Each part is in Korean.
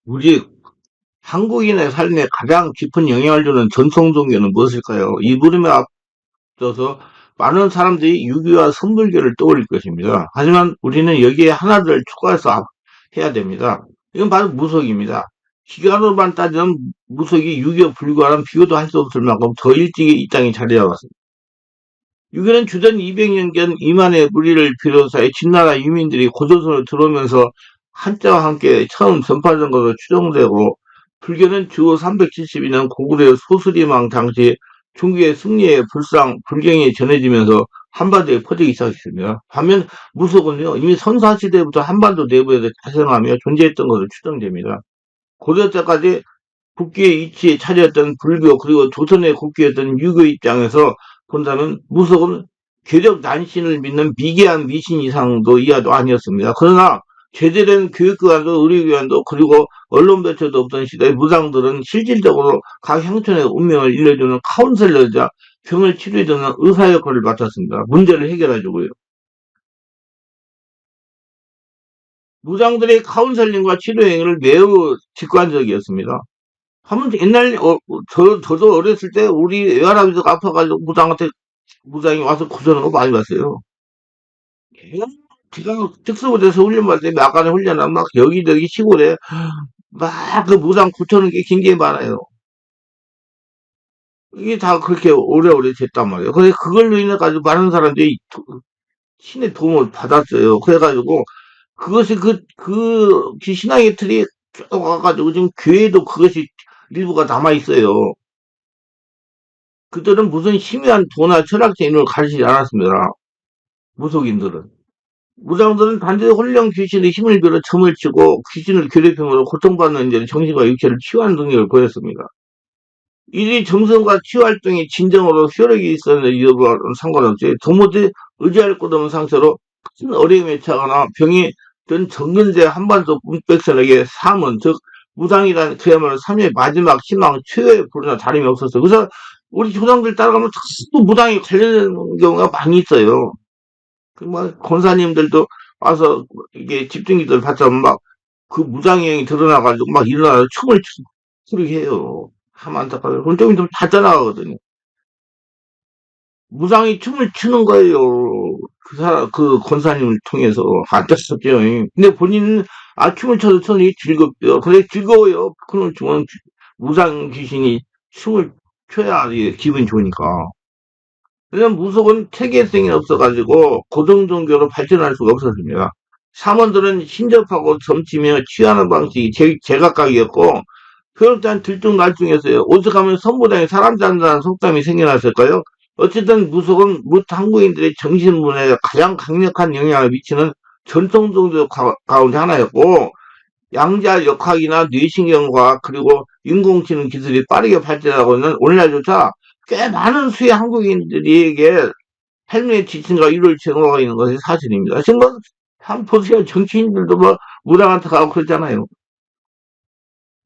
우리 한국인의 삶에 가장 깊은 영향을 주는 전통 종교는 무엇일까요? 이 물음에 앞서서 많은 사람들이 유교와 선불교를 떠올릴 것입니다. 하지만 우리는 여기에 하나를 추가해서 해야 됩니다. 이건 바로 무속입니다. 기간으로만 따지면 무속이 유교 불교와는 비교도 할 수 없을 만큼 더 일찍 이 땅에 자리 잡았습니다. 유교는 주전 200년경 이만의 무리를 비롯하여 진나라 유민들이 고조선으로 들어오면서 한자와 함께 처음 전파된 것으로 추정되고, 불교는 주 372년 고구려 소수리망 당시 중국의 승려의 불상, 불경이 전해지면서 한반도에 퍼지기 시작했습니다. 반면 무속은요, 이미 선사시대부터 한반도 내부에서 자생하며 존재했던 것으로 추정됩니다. 고려 때까지 국기의 이치에 차지했던 불교, 그리고 조선의 국기였던 유교 입장에서 본다면 무속은 괴력 난신을 믿는 미개한 미신 이상도 이하도 아니었습니다. 그러나 제대로 된 교육기관도 의료기관도 그리고 언론 매체도 없던 시대에 무당들은 실질적으로 각 형촌의 운명을 일러주는 카운셀러이자 병을 치료해주는 의사 역할을 맡았습니다. 문제를 해결해주고요. 무당들의 카운셀링과 치료 행위를 매우 직관적이었습니다. 하면 옛날 저도 어렸을 때 우리 외할아버지가 아파가지고 무당이 와서 구조하는 거 많이 봤어요. 제가 특수부대에서 훈련받을 때 막간에 훈련하면 막 여기저기 시골에 막 그 무당 고쳐는 게 굉장히 많아요. 이게 다 그렇게 오래오래 됐단 말이에요. 그래서 그걸로 인해 가지고 많은 사람들이 신의 도움을 받았어요. 그래가지고 그것이 그 신앙의 틀이 쭉 와가지고 지금 교회도 그것이 일부가 남아 있어요. 그들은 무슨 심의한 도나 철학적 인을 가르치지 않았습니다. 무속인들은. 무당들은 단지 홀령 귀신의 힘을 빌어 점을 치고 귀신을 괴롭힘으로 고통받는 이제 정신과 육체를 치유하는 능력을 보였습니다. 이들이 정성과 치유 활동이 진정으로 효력이 있었는지 여부와는 상관없이 도무지 의지할 곳 없는 상태로 큰 어려움에 처하거나 병이 든 정근대 한반도 백성에게 사문, 즉 무당이란 그야말로 삶의 마지막 희망, 최후의 불이나 다름이 없었어요. 그래서 우리 조상들 따라가면 자꾸 무당이 관련된 경우가 많이 있어요. 그막 권사님들도 와서 이게 집중기도를 받자면 막 그 무당형이 드러나가지고 막 일어나서 춤을 추게 해요. 참 안타까워요. 그럼 좀 있으면 다 떠나가거든요. 무당이 춤을 추는 거예요. 그 사람, 그 권사님을 통해서. 안타깝죠. 근데 본인은 춤을 춰도 손이 즐겁대요. 그래, 즐거워요. 그런 춤은 무당 귀신이 춤을 춰야 이게 기분이 좋으니까. 왜냐면 무속은 체계성이 없어가지고 고등종교로 발전할 수가 없었습니다. 사원들은 신접하고 점치며 취하는 방식이 제각각이었고, 그럴 땐 들쭉날쭉했어요. 오죽하면 선무당에 사람 잡는다는 속담이 생겨났을까요? 어쨌든 무속은 한국인들의 정신문화에 가장 강력한 영향을 미치는 전통종교 가운데 하나였고, 양자 역학이나 뇌신경과학 그리고 인공지능 기술이 빠르게 발전하고 있는 오늘날조차 꽤 많은 수의 한국인들에게 삶의 지침과 이룰 제공하고 있는 것이 사실입니다. 지금 뭐, 한 보세요. 정치인들도 뭐, 무당한테 가고 그러잖아요.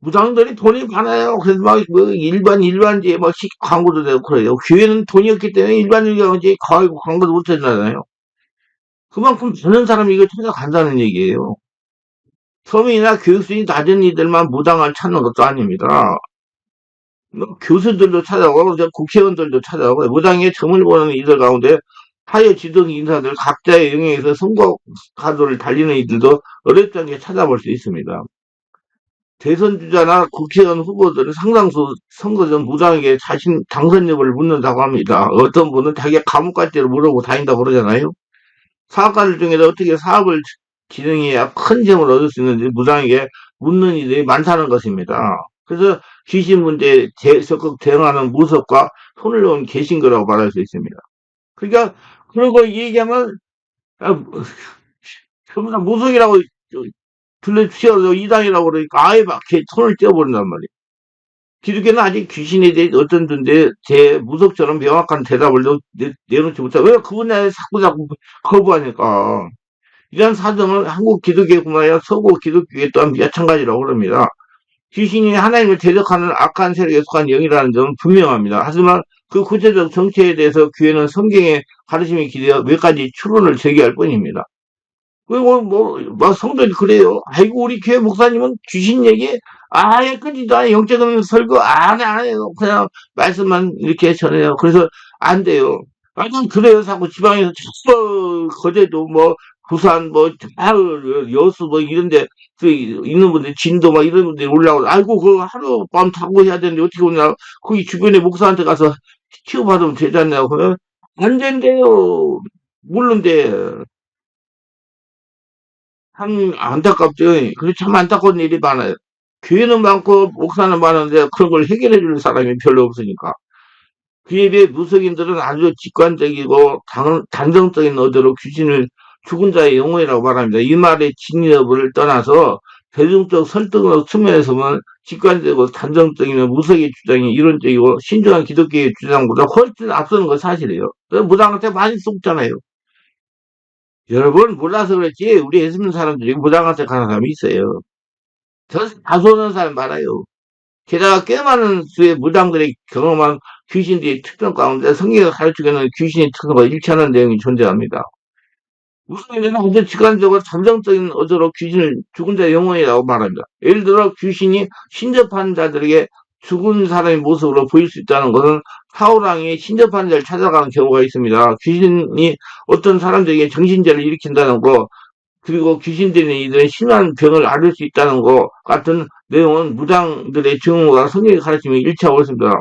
무당들이 돈이 많아요. 그래서 막, 뭐, 일반지에 막, 광고도 되고 그래요. 교회는 돈이 없기 때문에 일반주의자인지 광고도 못 하잖아요. 그만큼 많은 사람이 이걸 찾아간다는 얘기예요. 서민이나 교육수준이 낮은 이들만 무당을 찾는 것도 아닙니다. 뭐 교수들도 찾아오고, 국회의원들도 찾아오고, 무당의 점을 보는 이들 가운데 하여 지도적 인사들 각자의 영역에서 선거 가도를 달리는 이들도 어렵지 않게 찾아볼 수 있습니다. 대선 주자나 국회의원 후보들은 상당수 선거 전 무당에게 자신 당선 여부를 묻는다고 합니다. 어떤 분은 자기가 감옥 갈 때를 물어보고 다닌다고 그러잖아요. 사업가들 중에서 어떻게 사업을 진행해야 큰 점을 얻을 수 있는지 무당에게 묻는 이들이 많다는 것입니다. 그래서 귀신 문제에 적극 대응하는 무속과 손을 놓은 계신 거라고 말할 수 있습니다. 그러니까 그러고 얘기하면 전부 다 무속이라고 둘러치워서 이단이라고 그러니까 아예 막 손을 떼어버린단 말이에요. 기독교는 아직 귀신에 대해 어떤 존재, 제 무속처럼 명확한 대답을 내놓지 못하고, 왜 그 분야에 자꾸 거부하니까. 이런 사정은 한국 기독교뿐만 아니라 서구 기독교에 또한 마찬가지라고 그럽니다. 귀신이 하나님을 대적하는 악한 세력에 속한 영이라는 점은 분명합니다. 하지만 그 구체적 정체에 대해서 교회는 성경의 가르침에 기대어 몇 가지 추론을 제기할 뿐입니다. 그리고 뭐, 막 성도들이 그래요. 아이고, 우리 교회 목사님은 귀신 얘기 아예 끊지도 않아요. 영적인 설교 안 해요. 그냥 말씀만 이렇게 전해요. 그래서 안 돼요. 아, 난 그래요. 자꾸 지방에서 자꾸 거제도 뭐, 부산 뭐, 여수 뭐 이런데 그 있는 분들 진도 막 이런 분들이 올라오고 아이고, 그 하룻밤 타고 해야 되는데 어떻게 오냐. 거기 주변에 목사한테 가서 치유받으면 되지 않냐고. 그러면 안 된대요. 모르는데. 참 안타깝죠. 그래 참 안타까운 일이 많아요. 교회는 많고 목사는 많은데 그런 걸 해결해 줄 사람이 별로 없으니까. 그에 비해 무속인들은 아주 직관적이고 단정적인 어조로 귀신을 죽은 자의 영혼이라고 말합니다. 이 말의 진위 여부를 떠나서 대중적 설득의 측면에서 보면 직관적이고 단정적이면 무속의 주장이 이론적이고 신중한 기독교의 주장보다 훨씬 앞서는 건 사실이에요. 그래서 무당한테 많이 속잖아요. 여러분 몰라서 그렇지 우리 예수 믿는 사람들이 무당한테 가는 사람이 있어요. 저 다소는 사람 많아요. 게다가 꽤 많은 수의 무당들이 경험한 귀신들의 특성 가운데 성경에서 가르치는 귀신의 특성과 일치하는 내용이 존재합니다. 무속인들은 아주 직관적으로 잠정적인 어조로 귀신을 죽은 자의 영혼이라고 말합니다. 예를 들어 귀신이 신접한 자들에게 죽은 사람의 모습으로 보일 수 있다는 것은 사우랑이 신접한 자를 찾아가는 경우가 있습니다. 귀신이 어떤 사람들에게 정신제를 일으킨다는 거, 그리고 귀신들이 이들은 심한 병을 앓을 수 있다는 것 같은 내용은 무당들의 증언과 성경의 가르침이 일치하고 있습니다.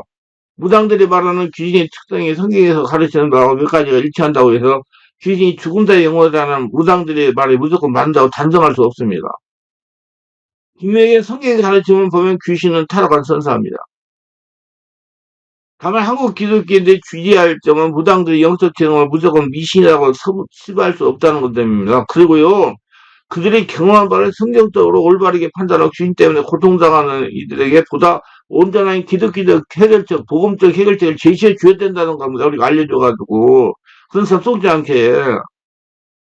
무당들이 말하는 귀신의 특성이 성경에서 가르치는 바와 몇 가지가 일치한다고 해서 귀신이 죽음자의 영혼이라는 무당들의 말에 무조건 맞는다고 단정할 수 없습니다. 분명히 성경의 가르침을 보면 귀신은 타락한 선사입니다. 다만 한국 기독교인들이 주의할 점은 무당들의 영적 경험을 무조건 미신이라고 치부할 수 없다는 것 때문입니다. 그리고요, 그들이 경험한 바를 성경적으로 올바르게 판단하고 귀신 때문에 고통당하는 이들에게 보다 온전한 기독교적 해결책, 복음적 해결책을 제시해 줘야 된다는 겁니다. 우리가 알려줘가지고. 그런 사 속지 않게.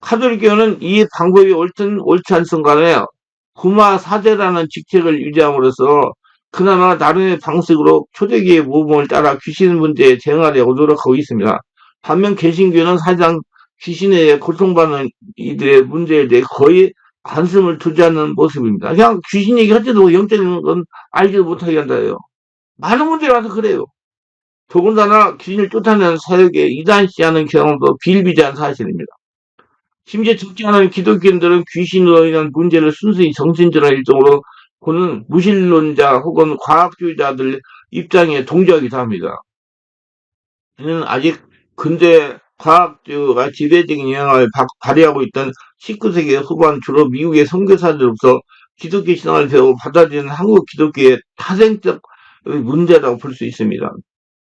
카톨릭교는 이 방법이 옳지 않든 간에 구마 사제라는 직책을 유지함으로써 그나마 나름의 방식으로 초대교의 모범을 따라 귀신 문제에 대응하려고 노력하고 있습니다. 반면 개신교는 사실상 귀신에 의해 고통받는 이들의 문제에 대해 거의 관심을 두지 않는 모습입니다. 그냥 귀신 얘기할 때도 영적인 건 알지도 못하게 한다요. 많은 분들이 와서 그래요. 더군다나 귀신을 쫓아내는 사역에 이단시하는 경험도 비일비재한 사실입니다. 심지어 적지 않은 기독교인들은 귀신으로 인한 문제를 순수히 정신질환 일종으로 보는 무신론자 혹은 과학주의자들 입장에 동조하기도 합니다. 이는 아직 근대 과학주가 지배적인 영향을 발휘하고 있던 19세기 후반 주로 미국의 선교사들로부터 기독교 신앙을 배우고 받아들이는 한국 기독교의 타생적 문제라고 볼 수 있습니다.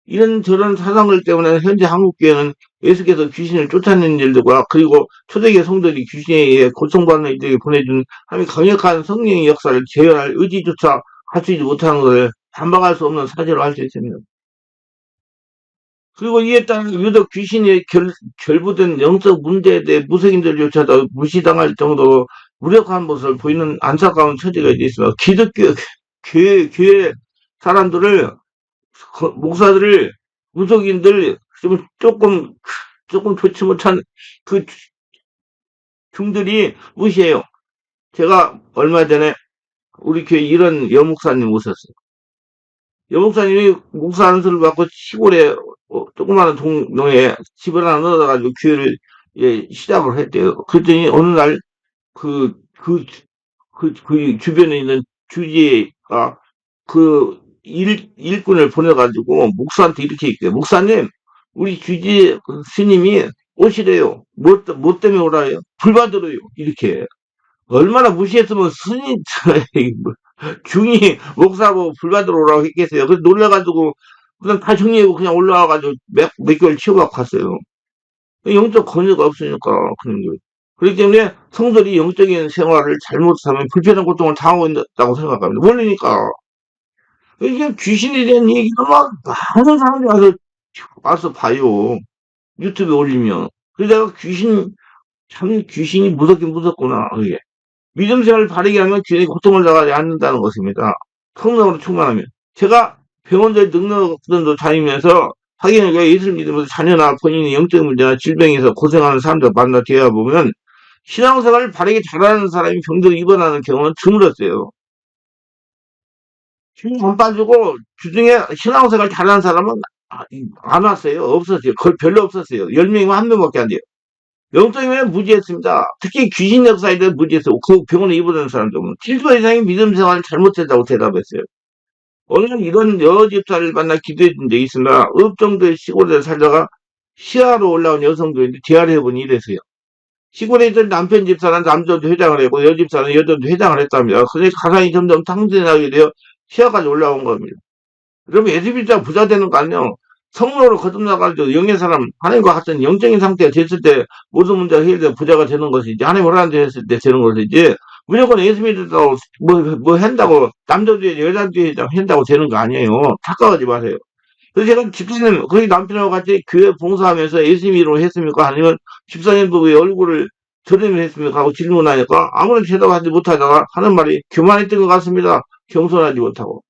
이런 저런 사상들 때문에 현재 한국교회는 예수께서 귀신을 쫓아내는 일들과 그리고 초대교회 성도들이 귀신에 의해 고통받는 이들에게 보내준 함이 강력한 성령의 역사를 제어할 의지조차 갖추지 못하는 것을 반박할 수 없는 사실로 할 수 있습니다. 그리고 이에 따라 유독 귀신에 결부된 영적 문제에 대해 무속인들조차도 무시당할 정도로 무력한 모습을 보이는 안타까운 처지가 있습니다. 기독교 교회 사람들을 목사들을 무속인들 조금 좋지 못한 그 중들이 무시해요. 제가 얼마 전에 우리 교회 이런 여목사님 오셨어요. 여목사님이 목사 안수를 받고 시골에 조그마한 동네에 집을 하나 넣어가지고 교회를 시작을 했대요. 그랬더니 어느 날 그, 그, 그 주변에 있는 주지가 일꾼을 보내가지고 목사한테 이렇게 얘기해요. 목사님, 우리 주지 스님이 오시래요. 뭐 때문에 오라요? 불받으러요. 이렇게. 얼마나 무시했으면 스님, 중이 목사하고 불받으러 오라고 했겠어요. 그래서 놀래가지고 그냥 다 정리하고 그냥 올라와가지고 몇 개월 치워갖고 갔어요. 영적 권위가 없으니까 그런 거예요. 그렇기 때문에 성들이 영적인 생활을 잘못하면 불편한 고통을 당하고 있다고 생각합니다. 모르니까. 이게 귀신에 대한 얘기를 막 많은 사람들이 와서 봐요. 유튜브에 올리면. 그래서 내가 참 귀신이 무섭긴 무섭구나. 그게. 믿음 생활을 바르게 하면 귀신이 고통을 당하지 않는다는 것입니다. 성령으로 충만하면. 제가 병원들 능력들도 다니면서 하기는 예수를 믿으면서 자녀나 본인의 영적 문제나 질병에서 고생하는 사람들 만나 대화보면 신앙생활을 바르게 잘하는 사람이 병들어 입원하는 경우는 드물었어요. 힘 안 빠지고 주중에 신앙생활 잘하는 사람은 안 왔어요. 없었어요. 거의 별로 없었어요. 10명이면 한 명밖에 안 돼요. 영적이면 무지했습니다. 특히 귀신 역사에 대해 무지했어요. 그 병원에 입원하는 사람들은 7도 이상이 믿음 생활을 잘못했다고 대답했어요. 어느 날 이런 여집사를 만나 기도해준 적이 있으나 읍 정도의 시골에 살다가 시야로 올라온 여성들인데 대화를 해보니 이랬어요. 시골에 있던 남편 집사는 남자도 회장을 했고 여집사는 여자도 회장을 했답니다. 그래서 가산이 점점 상승하게 되어 시야까지 올라온 겁니다. 그러면 예수님자 부자 되는 거 아니에요? 성로로 거듭나가지고 영의 사람, 하나님과 같은 영적인 상태가 됐을 때 모든 문제가 해결되어 부자가 되는 것이지, 하나님 오라는 데 했을 때 되는 것이지, 무조건 예수 믿는다고, 뭐 한다고, 남자도 해야지, 여자도 해야지, 한다고 되는 거 아니에요. 착각하지 마세요. 그래서 제가 집사님, 거기 남편하고 같이 교회 봉사하면서 예수 믿으로 했습니까? 아니면 집사님 부부의 얼굴을 드림을 했습니까? 하고 질문하니까 아무런 대답하지 못하다가 하는 말이 교만했던 것 같습니다. 겸손하지 못하고.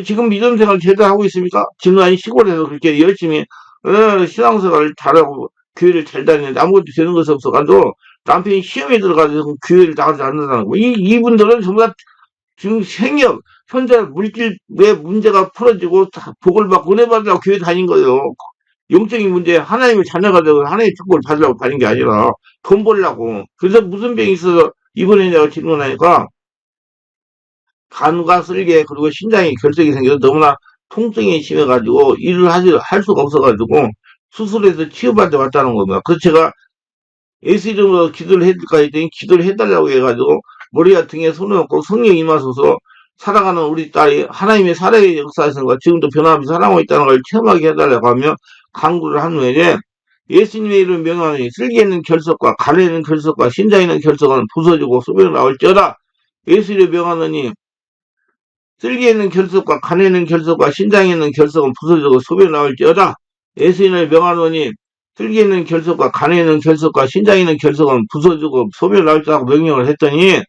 지금 믿음 생활 제대로 하고 있습니까? 지금 아니 시골에서 그렇게 열심히 신앙생활을 잘하고 교회를 잘 다니는데 아무것도 되는 것이 없어가지고 남편이 시험에 들어가서 교회를 나가지 않는다는 거. 이분들은 전부 다 지금 생업, 현재 물질의 문제가 풀어지고 복을 받고 은혜 받으려고 교회 다닌 거예요. 영적인 문제, 하나님을 자녀가 되고 하나님의 축복을 받으려고 다닌 게 아니라 돈 벌려고. 그래서 무슨 병이 있어서 입원에 내가 질문하니까 간과 쓸개 그리고 신장에 결석이 생겨서 너무나 통증이 심해가지고 일을 할 수가 없어가지고 수술해서 치료받아 왔다는 겁니다. 그래서 제가 예수 이름으로 기도를 해줄까 했더니 기도를 해달라고 해가지고 머리가 등에 손을 얹고 성령이 임하소서 살아가는 우리 딸이 하나님의 살아의 역사에서 지금도 변함없이 살아가고 있다는 걸 체험하게 해달라고 하며 강구를 한 후에 예수님의 이름을 명하노니 쓸개 있는 결석과 간에 있는 결석과 신장에 있는 결석은 부서지고 소변이 나올지어다. 예수 이름을 명하노니 쓸개에 있는 결석과 간에 있는 결석과 신장에 있는 결석은 부서지고 소변이 나올지어다. 예수인을 명하노니 쓸개에 있는 결석과 간에 있는 결석과 신장에 있는 결석은 부서지고 소변이 나올지라고 명령을 했더니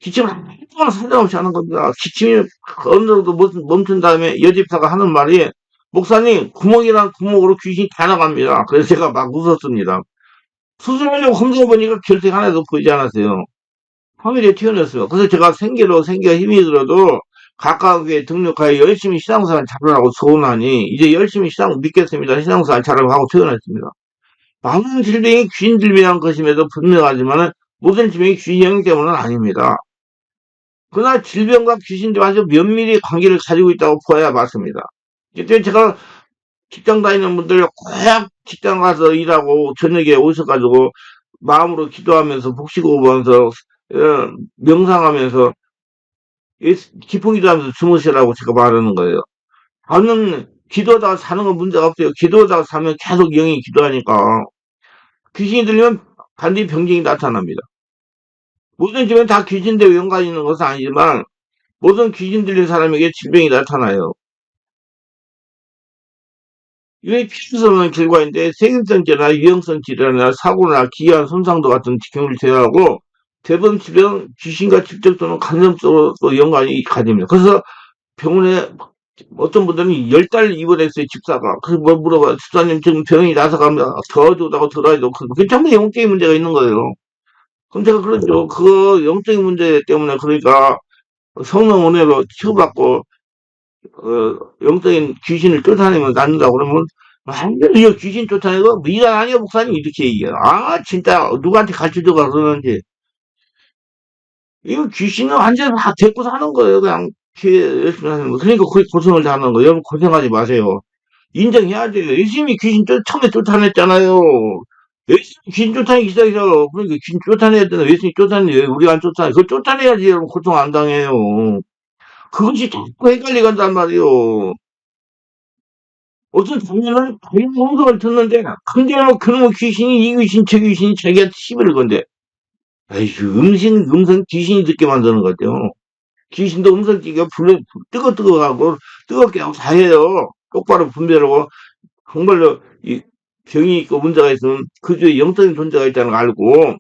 기침을 한동안 상관없이 하는 겁니다. 기침이 어느 정도 멈춘 다음에 여집사가 하는 말이 목사님 구멍이란 구멍으로 귀신이 다 나갑니다. 그래서 제가 막 웃었습니다. 수술하려고 검사해보니까 결석이 하나도 보이지 않았어요. 화면에 튀어냈어요. 그래서 제가 생기가 힘이 들어도 가까운 교회에 등록하여 열심히 신앙생활 잘하라고 소원하니 이제 열심히 믿겠습니다. 신앙생활 잘하고 하고 퇴원했습니다. 많은 질병이 귀신 질병한 것임에도 분명하지만 모든 질병이 귀신 영향 때문은 아닙니다. 그러나 질병과 귀신도 아주 면밀히 관계를 가지고 있다고 보아야 맞습니다. 그때 제가 직장 다니는 분들 꼭 직장 가서 일하고 저녁에 오셔가지고 마음으로 기도하면서 복식호흡하면서 명상하면서 깊은 기도하면서 주무시라고 제가 말하는 거예요. 저는 기도하다가 사는 건 문제가 없어요. 기도하다가 사면 계속 영이 기도하니까 귀신이 들리면 반드시 병증이 나타납니다. 모든 집엔 다 귀신대와 연관이 있는 것은 아니지만 모든 귀신 들린 사람에게 질병이 나타나요. 이게 피할 수 없는 결과인데 세균성 질환이나 유형성 질환이나 사고나 기한 손상도 같은 경우를 제외하고 대부분 질병 귀신과 직접 또는 간접적으로 연관이 가집니다. 그래서 병원에 어떤 분들은 10달 입원했어요, 집사가. 그래서 뭐 물어봐. 집사님 지금 병이 나서 가면 더 좋다고 들어야 되고. 그게 전부 영적인 문제가 있는 거예요. 그럼 제가 그러죠. 그 영적인 문제 때문에 그러니까 성령 은혜로 치유받고 영적인 귀신을 쫓아내면 낫는다 그러면 완전 이거 귀신 쫓아내고 미란 아니야 목사님 이렇게 얘기해요. 아 진짜 누구한테 가르쳐줘가 그러는지 이거 귀신은 완전 다 데리고 사는 거예요. 그냥 열심히 하는 거. 그러니까 그렇게 고생을 다 하는 거예요. 여러분 고생하지 마세요. 인정해야 돼요. 열심히 귀신 처음에 쫓아냈잖아요. 열심히 귀신 쫓아내기 시작해서 그러니까 귀신 쫓아내야 되나 열심히 쫓아내요. 왜 우리가 안 쫓아내? 그걸 쫓아내야지 여러분 고통 안 당해요. 그것이 자꾸 헷갈리 간단 말이에요. 어떤 장면은 다른 홍성을 듣는데 근데 뭐 그놈의 귀신이 이 귀신 저 귀신이 자기한테 시비를 건데 아이고 음성 귀신이 듣게 만드는 거죠. 귀신도 음성 끼가 뜨거뜨거하고 뜨겁게 하고 다 해요. 똑바로 분별하고 정말로 이 병이 있고 문제가 있으면 그 주에 영적인 존재가 있다는 걸 알고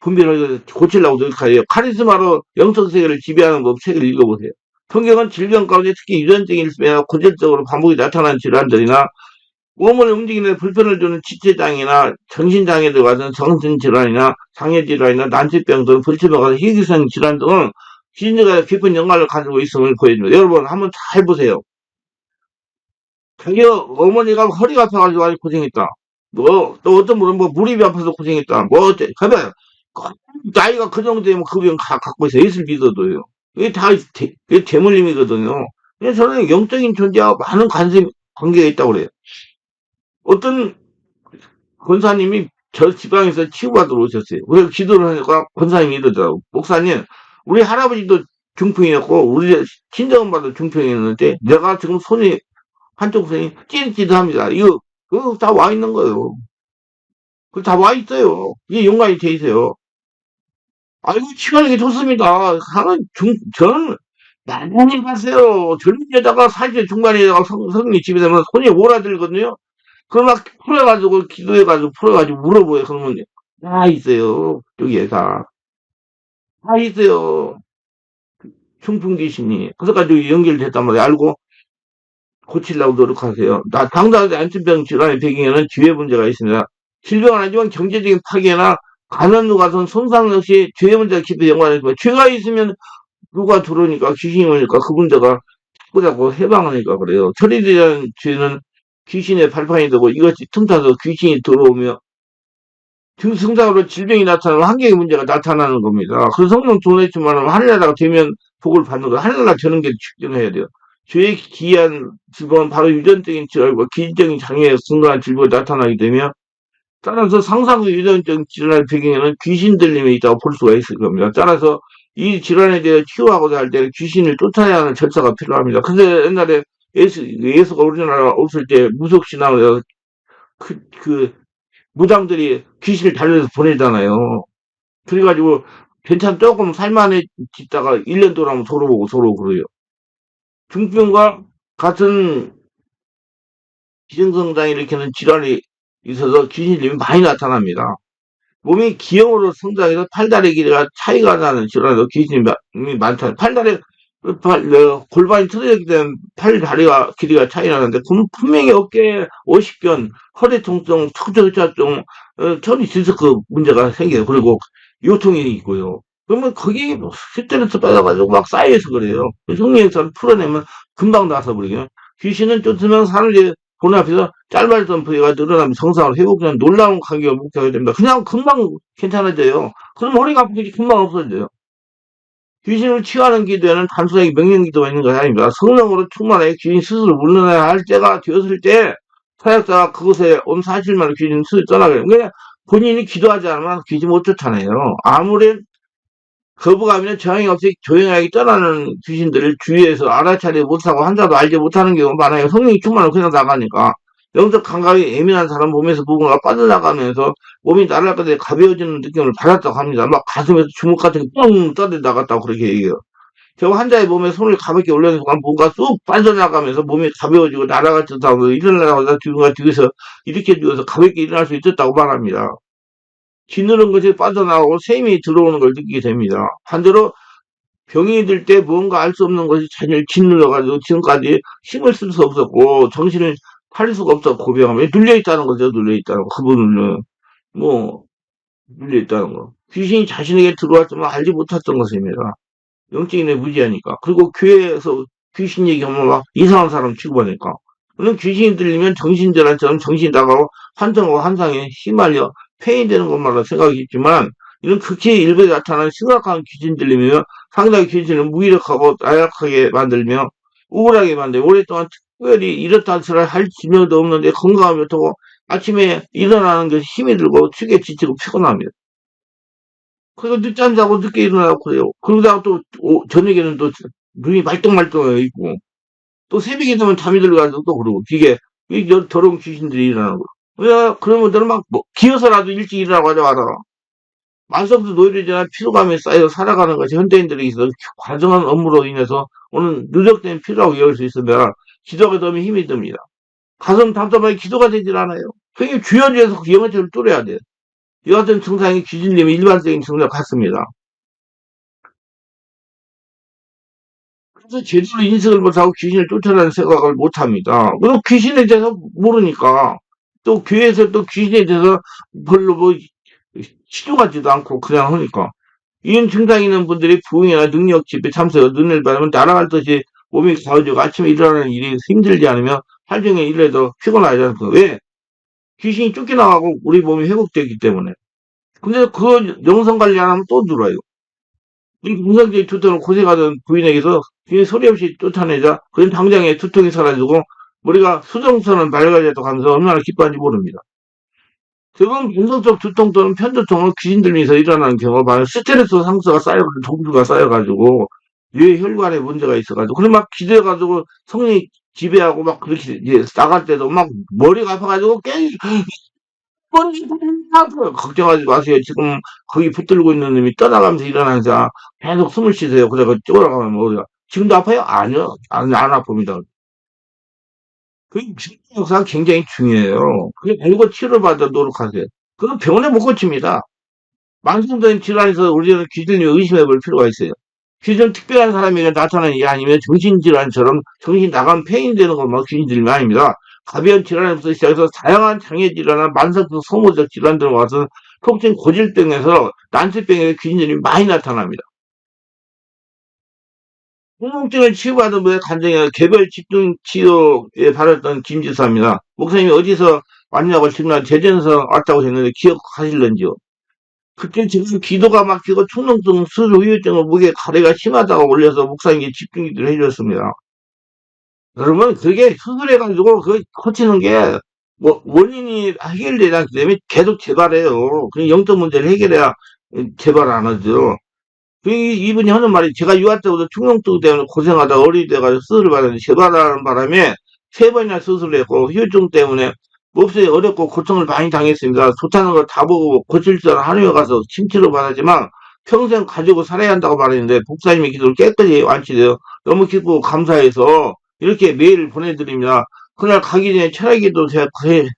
분별을 고치려고 노력해요. 카리스마로 영적 세계를 지배하는 법 책을 읽어보세요. 성경은 질병 가운데 특히 유전적인 일수나 고질적으로 반복이 나타나는 질환들이나 몸을 움직이는 불편을 주는 지체장애나 정신장애들 같은 정신질환이나 장애질환이나 난치병 등 불치병 같은 희귀성 질환 등은 기신과 깊은 연관을 가지고 있음을 보여줍니다. 여러분 한번 잘 해보세요. 자기 어머니가 허리가 아파가지고 아주 고생했다. 뭐, 또 어떤 분은 뭐 무릎이 아파서 고생했다. 뭐, 어째, 그러면, 나이가 그 정도 되면 그 병 갖고 있어. 예술 믿어도요. 이게 다, 이게 대물림이거든요. 그래서 저는 영적인 존재와 많은 관계가 있다고 그래요. 어떤 권사님이 저 지방에서 치유받으러 오셨어요. 그래서 기도를 하니까 권사님이 이러더라고. 목사님, 우리 할아버지도 중풍이었고, 우리 친정엄마도 중풍이었는데, 내가 지금 손이 한쪽 손이 찌릿찌릿합니다. 그거 다 와 있는 거예요. 그거 다 와 있어요. 이게 연관이 돼 있어요. 아이고, 시간이 좋습니다. 저는 많이 봤어요. 젊은 여자가 40대 중반에다가 성이 집에 되면 손이 오라들거든요. 그걸 막 풀어가지고, 기도해가지고, 풀어가지고 물어보요. 그러면 다 있어요. 여기에 다. 다 있어요. 중풍 귀신이. 그래가지고 연결됐단 말이에요. 알고 고치려고 노력하세요. 당당한 안전병 질환의 배경에는 지혜 문제가 있습니다. 질병은 아니지만 경제적인 파괴나 가난으로 가선 손상 역시 죄의 문제가 깊이 연관이 있습니다. 죄가 있으면 누가 들어오니까 귀신이 오니까 그 문제가 자꾸 해방하니까 그래요. 철이 대한 죄는 귀신의 발판이 되고 이것이 틈타서 귀신이 들어오며 증상으로 질병이 나타나면 환경의 문제가 나타나는 겁니다. 그 성령 도내지만 하늘나라가 되면 복을 받는 거 하늘나라 되는 게 직전해야 돼요. 죄의 기이한 질병은 바로 유전적인 질환과 기질적인 장애에 근거한 질병이 나타나게 되며 따라서 상상 후 유전적 질환의 배경에는 귀신 들림이 있다고 볼 수가 있을 겁니다. 따라서 이 질환에 대해 치유하고자 할 때는 귀신을 쫓아야 하는 절차가 필요합니다. 근데 옛날에 예수가 우리나라 없을 때 무속신앙을 그 무당들이 귀신을 달려서 보내잖아요. 그래가지고 조금 살만해지다가 1년 동안 서로 그래요. 중풍과 같은 기생성장이 일으키는 질환이 있어서 귀신들이 많이 나타납니다. 몸이 기형으로 성장해서 팔다리 길이가 차이가 나는 질환에도 귀신이 많다. 골반이 틀어졌기 때문에 팔다리가 길이가 차이 나는데 분명히 어깨에 오십견, 허리 통증, 척추혈자증, 천이 디스크 문제가 생겨요. 그리고 요통이 있고요. 그러면 거기 스트레스 받아가지고 막 쌓여서 그래요. 성리에서 풀어내면 금방 나서 버리고요. 귀신은 쫓으면 사는데 본 앞에서 짧았던 부위가 늘어나면 정상으로 회복되는 놀라운 간격을 목표하게 됩니다. 그냥 금방 괜찮아져요. 그럼 허리가 아프지 금방 없어져요. 귀신을 치유하는 기도에는 단순하게 명령 기도가 있는 것이 아닙니다. 성령으로 충만해 귀신 스스로 물러나야 할 때가 되었을 때 사역자가 그곳에 온 사실만을 귀신 스스로 떠나게 됩니다. 그냥 본인이 기도하지 않으면 귀신 못 쫓아내요. 아무리 거부감이나 저항이 없이 조용하게 떠나는 귀신들을 주위에서 알아차리 못하고 한자도 알지 못하는 경우가 많아요. 성령이 충만하면 그냥 나가니까. 영적 감각이 예민한 사람 몸에서 무언가가 빠져나가면서 몸이 날아갈 때 가벼워지는 느낌을 받았다고 합니다. 막 가슴에서 주먹 같은 게 뻥 떠져 나갔다고 그렇게 얘기해요. 저 환자의 몸에 손을 가볍게 올려는 순간 뭔가 쑥 빠져나가면서 몸이 가벼워지고 날아갈 듯하고 일어나고 뒤에서 이렇게 누워서 가볍게 일어날 수 있었다고 말합니다. 기누는 것이 빠져나오고 샘이 들어오는 걸 느끼게 됩니다. 반대로 병이 들 때 무언가 알 수 없는 것이 자신을 짓눌러가지고 지금까지 힘을 쓸 수 없었고 정신을 차릴 수가 없었고 고병하면 눌려있다는 거죠. 눌려있다는 거. 그분은 뭐 눌려있다는 거. 귀신이 자신에게 들어왔지만 알지 못했던 것입니다. 영적인에 무지하니까. 그리고 교회에서 귀신 얘기하면 막 이상한 사람 취급하니까. 그럼 귀신이 들리면 정신질환처럼 정신이 나가고 환청과 환상에 휘말려 폐인되는 것마다 생각이겠지만 이런 극히 일부에 나타나는 심각한 귀신 들림이며 상당히 귀신을 무기력하고 나약하게 만들며 우울하게 만들며 오랫동안 특별히 이렇다 저렇다 할 지명도 없는데 건강함이 어떻고 아침에 일어나는 것이 힘이 들고 축에 지치고 피곤합니다. 그래서 늦잠 자고 늦게 일어나고 그래요. 그러다가 또 저녁에는 또 눈이 말똥말똥해 있고 또 새벽에 되면 잠이 들어가지고 또 그러고 이게 더러운 귀신들이 일어나는 거. 왜 그런 분들은 막뭐 기어서라도 일찍 일어나고 하자. 만성도 노이로제나 피로감에 쌓여 살아가는 것이 현대인들에게 있어 과정한 업무로 인해서 오는 누적된 피로라고 여길 수 있으며 기도가 되면 힘이 듭니다. 가슴 답답하게 기도가 되질 않아요. 그게 주연지에서 그 영어체를 뚫어야 돼요. 이 같은 증상이 귀신님의 일반적인 증상 같습니다. 그래서 제대로 인식을 못하고 귀신을 쫓아내는 생각을 못합니다. 그럼 귀신에 대해서 모르니까 또 교회에서 또 귀신에 대해서 별로 뭐 치료하지도 않고 그냥 하니까 이런 증상 있는 분들이 부흥이나 능력 집회 참석에 눈을 받으면 날아갈 듯이 몸이 가워지고 아침에 일어나는 일이 힘들지 않으면 하루 종일 일해도 피곤하지 않고 왜? 귀신이 쫓겨나가고 우리 몸이 회복되기 때문에. 근데 그 영성 관리 안 하면 또 늘어요. 이 공상제의 두통을 고생하던 부인에게서 귀신 소리 없이 쫓아내자 그는 당장에 두통이 사라지고 머리가 수정선은 맑아졌다고 하면서 얼마나 기뻐한지 모릅니다. 대부분 공성적 두통 또는 편두통은 귀신 들면서 일어나는 경우가 많아요. 스트레스 상처가 쌓여가지고, 종류가 쌓여가지고, 뇌혈관에 문제가 있어가지고, 그래 막 기대가지고, 성령이 지배하고 막 그렇게 이제 나갈 때도 막 머리가 아파가지고, 뭔지 아파요. 걱정하지 마세요. 지금 거기 붙들고 있는 놈이 떠나가면서 일어나는 자, 계속 숨을 쉬세요. 그래가 쪼그라가면 뭐야. 지금도 아파요? 아니요. 안 아픕니다. 그 역사가 굉장히 중요해요. 그게 알고 치료받아 노력하세요. 그건 병원에 못 고칩니다. 만성적인 질환에서 우리는 귀신을 의심해 볼 필요가 있어요. 귀신 특별한 사람에게 나타나는 게 아니면 정신질환처럼 정신 나간 폐인되는 것만 귀신질환이 아닙니다. 가벼운 질환에서 시작해서 다양한 장애질환이나 만성적 소모적 질환들과 같은 통증 고질병에서 난치병에 귀신들이 많이 나타납니다. 궁금증을 치유받은 분의 간증에 개별 집중 치료에 받았던 김지사입니다. 목사님이 어디서 왔냐고 질문한 제전에서 왔다고 했는데 기억하실런지요? 그때 지금 기도가 막히고 충동증, 수술 후유증을 목에 가래가 심하다고 올려서 목사님께 집중 기도를 해줬습니다. 여러분, 그게 수술해가지고 그 고치는 게 뭐 원인이 해결되지 않기 때문에 계속 재발해요. 그 영적 문제를 해결해야 재발 안 하죠. 이분이 하는 말이 제가 유아 때부터 충동증 때문에 고생하다 어린이 돼가지고 수술을 받았는데 재발하는 바람에 세 번이나 수술을 했고 후유증 때문에 몹시 어렵고 고통을 많이 당했습니다. 좋다는 걸 다 보고 고칠 줄 아는 한의원 가서 침치료 받았지만 평생 가지고 살아야 한다고 말했는데 목사님의 기도를 깨끗이 완치되어 너무 기쁘고 감사해서 이렇게 메일을 보내드립니다. 그날 가기 전에 철학기도 제가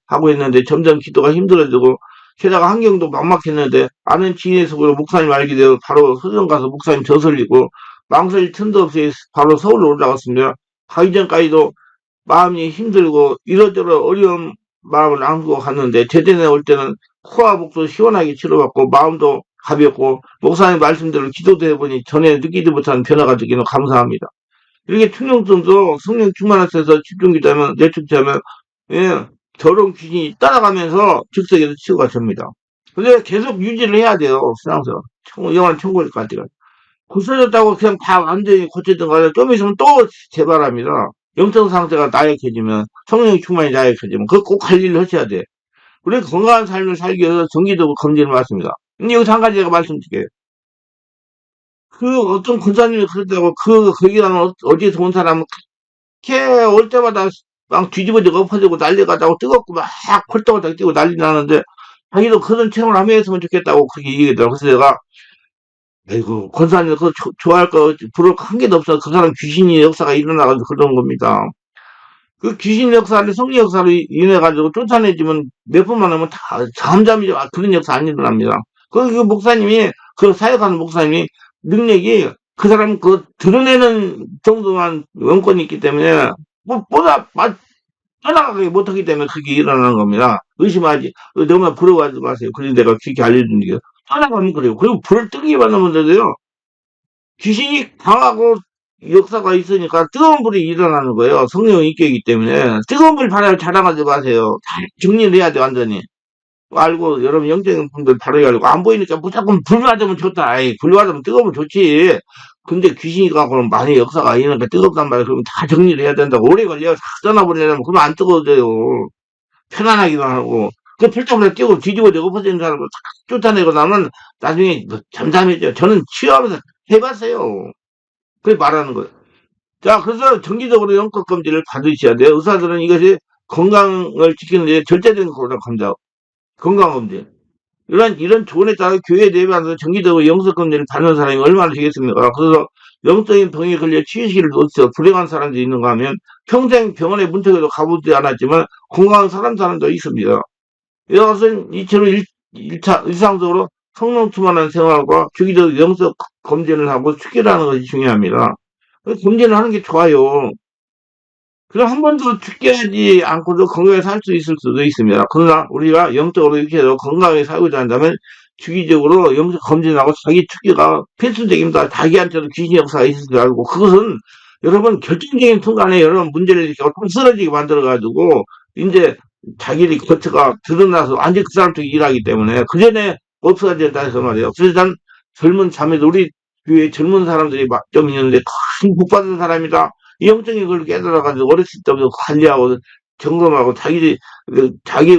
하고 있는데 점점 기도가 힘들어지고 게다가 환경도 막막했는데 아는 지인의 속으로 목사님 알게 되어 바로 서점 가서 목사님 저설리고 망설일 틈도 없이 바로 서울로 올라갔습니다. 가기 전까지도 마음이 힘들고 이러저러 어려운 마음을 안고 갔는데 제대에 올 때는 코와 목도 시원하게 치료받고 마음도 가볍고 목사님 말씀대로 기도도 해보니 전에 느끼지 못한 변화가 되기는 감사합니다. 이렇게 충동성도 성령 충만하셔서 집중기도하면 내축지하면 예, 더러운 귀신이 따라가면서 즉석에서 치유가 됩니다. 근데 계속 유지를 해야 돼요. 신앙생활. 영원한 천국일 것 같아요. 고쳐졌다고 그냥 다 완전히 고쳐진 거아니라 좀 있으면 또 재발합니다. 영적 상태가 나약해지면 성령의 충만이 나약해지면 그거 꼭 할 일을 하셔야 돼. 그래 건강한 삶을 살기 위해서 정기적으로 검진을 받습니다. 근데 여기서 한 가지 제가 말씀드릴게요. 그 어떤 권사님이 그랬다고 거기랑 어디에서 온 사람은 걔 올 때마다 막 뒤집어지고 엎어지고 난리가 나고 뜨겁고 막 홀떡홀떡 뛰고 난리 나는데 자기도 그런 체험을 하며 했으면 좋겠다고 그렇게 얘기하더라고. 그래서 내가 아이고 권사님 그거 좋아할 거 부러울 거 한 개도 없어. 그 사람 귀신의 역사가 일어나가지고 그런 겁니다. 그 귀신 역사를 성리 역사로 인해 가지고 쫓아내지면 몇 번만 하면 다 잠잠히 그런 역사 안 일어납니다. 그 목사님이 그 사역하는 목사님이 능력이 그 사람 그 드러내는 정도만 원권이 있기 때문에 뭐 보다 떠나가기 못하기 때문에 그게 일어나는 겁니다. 의심하지 너무 부러워하지 마세요. 그래서 내가 그렇게 알려준 게 떠나가면 그래요. 그리고 불을 뜨기만 하면 되고요. 귀신이 강하고 역사가 있으니까 뜨거운 불이 일어나는 거예요. 성령의 인격이기 때문에. 뜨거운 불 바라를 자랑하지 마세요. 다 정리를 해야 돼, 완전히. 알고, 여러분, 영적인 분들 바로 알고, 안 보이니까 무조건 불 맞으면 좋다. 아이, 불 맞으면 뜨거우면 좋지. 근데 귀신이 가고는 많이 역사가 있으니까 뜨겁단 말이에요. 그러면 다 정리를 해야 된다고. 오래 걸려. 다 떠나버리려면 그러면 안 뜨거워져요. 편안하기만 하고. 그 풀떡풀떡 뛰고 뒤집어지고 엎어지는 사람을 탁 쫓아내고 나면 나중에 뭐 잠잠해져요. 저는 치유하면서 해봤어요. 그게 말하는 거예요. 자, 그래서 정기적으로 영적 검진을 받으셔야 돼요. 의사들은 이것이 건강을 지키는 데 절대적인 거라고 합니다. 건강검진. 이런 조언에 따라 교회에 대비하면서 정기적으로 영적 검진을 받는 사람이 얼마나 되겠습니까? 그래서 영적인 병에 걸려 치유시기를 놓쳐 불행한 사람들이 있는가 하면 평생 병원에 문턱에도 가보지 않았지만 건강한 사람도 있습니다. 이것은 이처럼 일상적으로 성령 충만한 생활과 주기적 영적 검진을 하고 추기라는 것이 중요합니다. 검진을 하는 게 좋아요. 그럼 한 번도 죽게 하지 않고도 건강하게 살 수 있을 수도 있습니다. 그러나 우리가 영적으로 육체적으로 건강하게 살고자 한다면 주기적으로 영적 검진하고 자기 축기가 필수적입니다. 자기한테도 귀신 역사가 있을 줄 알고 그것은 여러분 결정적인 순간에 여러분 문제를 일으키고 또 쓰러지게 만들어가지고 이제 자기 겉가 드러나서 완전 그 사람 쪽에 일하기 때문에 그 전에 없어야 된다 해서 말이에요. 그래서 난 젊은 자매들 우리 교회 젊은 사람들이 막 좀 있는데 큰 복 받은 사람이다. 이 영적인 걸 깨달아가지고 어렸을 때부터 관리하고 점검하고 자기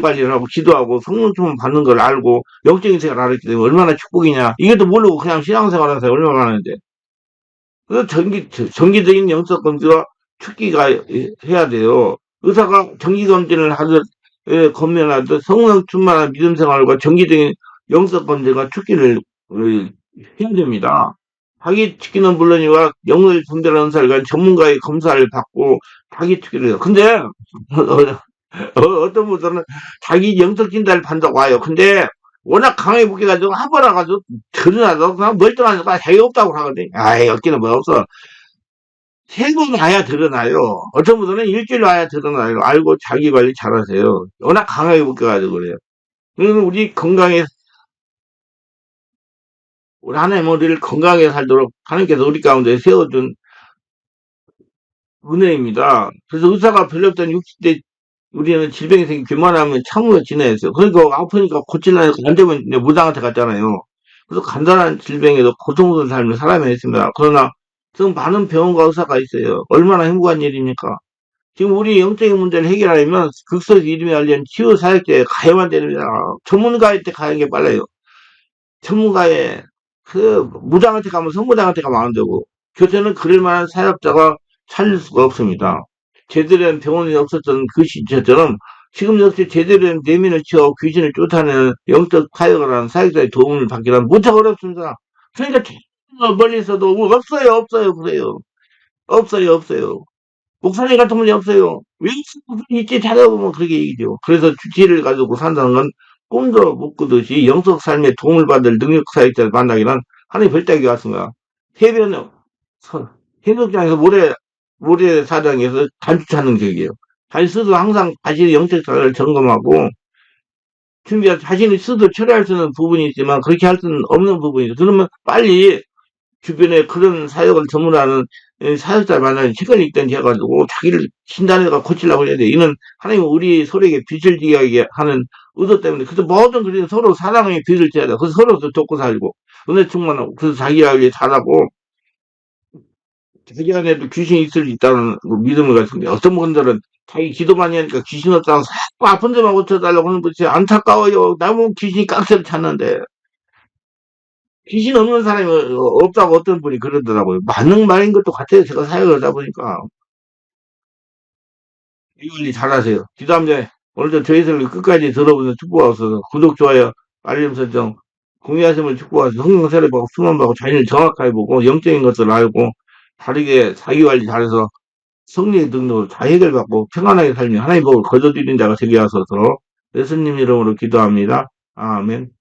관리를 하고 기도하고 성령 좀 받는 걸 알고 영적인 생활을 알았기 때문에 얼마나 축복이냐. 이것도 모르고 그냥 신앙생활 하는 사람이 얼마나 많은데. 그래서 정기적인 영적 검진과 축기가 해야 돼요. 의사가 정기 검진을 하듯, 검면하듯 성령 충만한 믿음 생활과 정기적인 영적 검진과 축기를 해야 됩니다. 자기 축기는 물론이와 영을 분별하는 사람과 전문가의 검사를 받고 자기 축기를 해요. 근데 어떤 분들은 자기 영적 진단을 판다고 와요. 근데 워낙 강하게 묶여가지고 한 번 와가지고 드러나도 그냥 멀쩡한 거가 자기 없다고 하거든. 아이 없기는 뭐 없어. 세 번 와야 드러나요. 어떤 분들은 일주일 와야 드러나요. 알고 자기 관리 잘하세요. 워낙 강하게 묶여가지고 그래요. 그러면 우리 건강에 우리 하나님 우리를 건강하게 살도록 하나님께서 우리 가운데 세워준 은혜입니다. 그래서 의사가 별로 없던 60대 우리는 질병이 생기 교만하면 참으로 지내야죠. 그러니까 아프니까 고치려니까 안 되면 이제 무당한테 갔잖아요. 그래서 간단한 질병에도 고통스러운 삶을 살아야 했습니다. 그러나 지금 많은 병원과 의사가 있어요. 얼마나 행복한 일입니까? 지금 우리 영적인 문제를 해결하려면 극소에서 이름이 알린 치유 사역제에 가야만 됩니다. 전문가한테 가는 게 빨라요. 전문가에 그 무당한테 가면 성무당한테 가면 안 되고 교체는 그럴 만한 사역자가 찾을 수가 없습니다. 제대로 된 병원이 없었던 그 시절처럼 지금 역시 제대로 된 내면을 치워 귀신을 쫓아내는 영적 타협을 하는 사역자의 도움을 받기란 무척 어렵습니다. 그러니까 멀리서도 없어요, 없어요, 그래요. 없어요, 없어요. 목사님 같은 분이 없어요. 왜 있지 찾아보면 그렇게 얘기죠. 그래서 주치를 가지고 산다는 건 꿈도 못 꾸듯이 영적 삶에 도움을 받을 능력 사역자를 만나기란 하나님 별따기 같습니다. 해변, 해수욕장에서 모래사장에서 단추 찾는 격이에요. 자기 스스로 항상 자신의 영적 사역을 점검하고 준비해서 자신이 스스로 처리할 수 있는 부분이 있지만 그렇게 할 수는 없는 부분이죠. 그러면 빨리 주변에 그런 사역을 전문하는 사역자를 만나는 시간이 있던지 해가지고 자기를 진단해가 고치려고 해야 돼. 이는 하나님 우리 서로에게 빚을 지게 하는 의도 때문에. 그래서 모든 그리는 서로 사랑의 빚을 져야 돼. 그래서 서로 돕고 살고 은혜 충만하고 그래서 자기가 위해 잘하고 자기 안에도 귀신이 있을 수 있다는 그 믿음을 가지고 어떤 분들은 자기 기도 많이 하니까 귀신 없다고 자꾸 아픈 데만 고쳐달라고 하는 분이 안타까워요. 나무 귀신이 깡패를 찾는데 귀신 없는 사람이 없다고 어떤 분이 그러더라고요. 맞는 말인 것도 같아요. 제가 사역을 하다 보니까. 이 관리 잘하세요. 기도합니다. 오늘도 저희 설교 끝까지 들어보셔서 축복하셔서 구독, 좋아요, 알림 설정, 공유하시면 축복하셔서 성령 세례 받고 수만 받고 자신을 정확하게 보고 영적인 것을 알고 다르게 자기 관리 잘해서 성령의 능력을 다 해결받고 평안하게 살면 하나님 복을 거둬들이는 자가 되게 하소서 예수님 이름으로 기도합니다. 아멘.